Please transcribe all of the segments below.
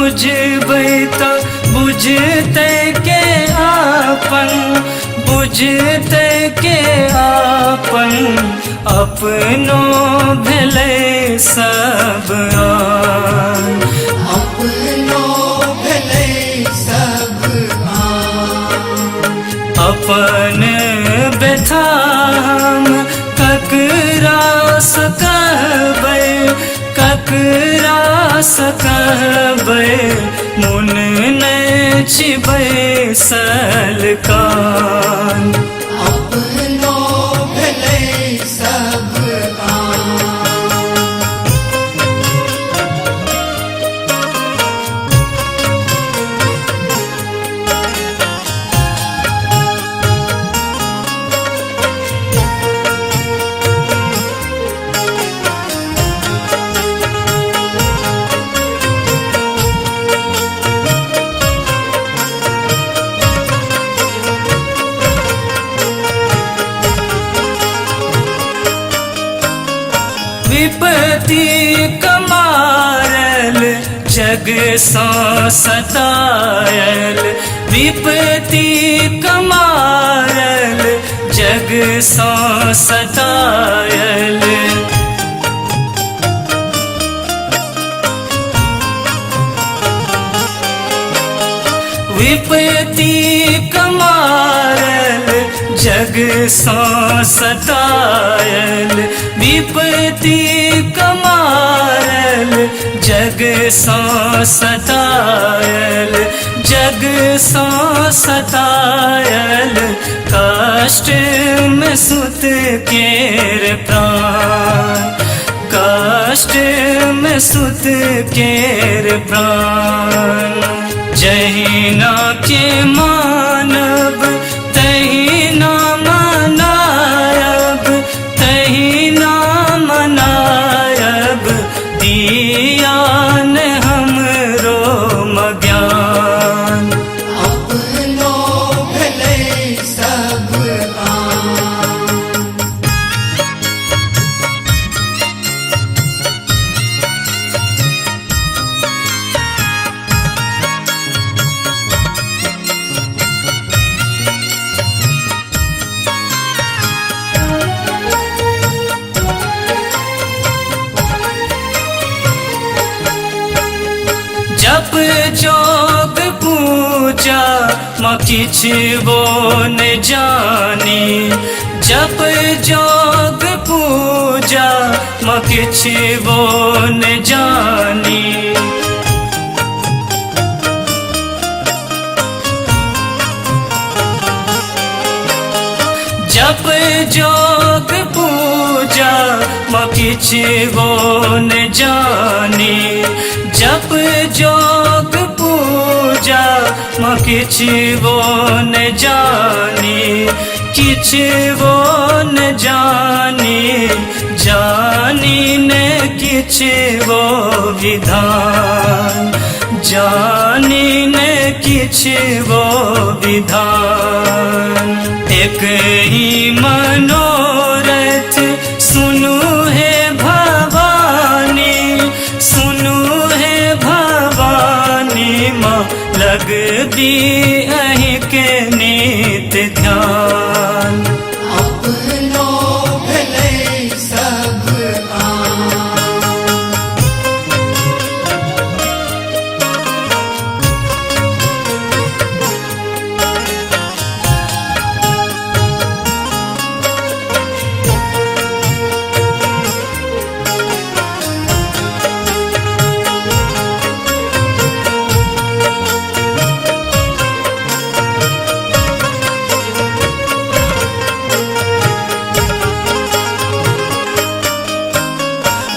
बुझबै त बुझते के आपन, बुझते के आपन, अपनो भेलै सब आन। अपनो भेलै सब आन। अपन व्यथा हम ककरा सँ कहबै, ककरा सँ कहबै, मुन नहि छी बैसल कान। अपनो भेलै सब आन। विपत्ति कमारल जग सँ सतायल, विपत्ति कमारल जग सँ सतायल। विपत्ति कमारल जग सँ सतायल, विपत्ति कमारल जग सँ सतायल, जग सँ सतायल। कष्ट में सुत केर प्राण, कष्ट में सुत केर प्राण। जहिना के मानब तहिना मनायब, तहिना मनायब, दियान हमरो मज्ञान। अपनो भेलै सब आन। जप जोग पूजा म किछ वो न जानी, जप जोग पूजा म किछ वो न जानी। जप जोग पूजा म किछ वो न जानी, जप जोग पूजा म किछ वो न जानी, किछ वो न जानी, जानी न किछ वो विधान, जानी न किछ वो विधान। एक ही मनोरथ सुनु हे भवानी, सुनु हे भवानी, माँ लग दी अहीं के नित ध्यान। अपनो भेलै सब आन।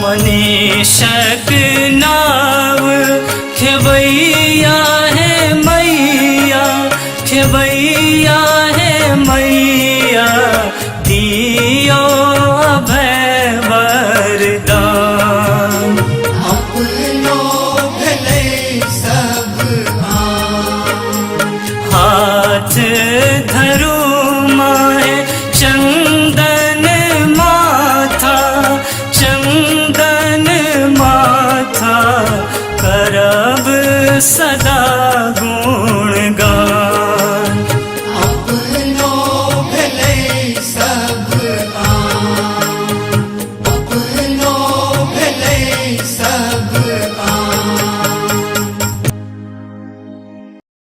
मनीषक नाव खेवैया है मैया, खेवैया है मैया, दियो अभय वरदान। अपनो भेलै सब आन। हाथ धरू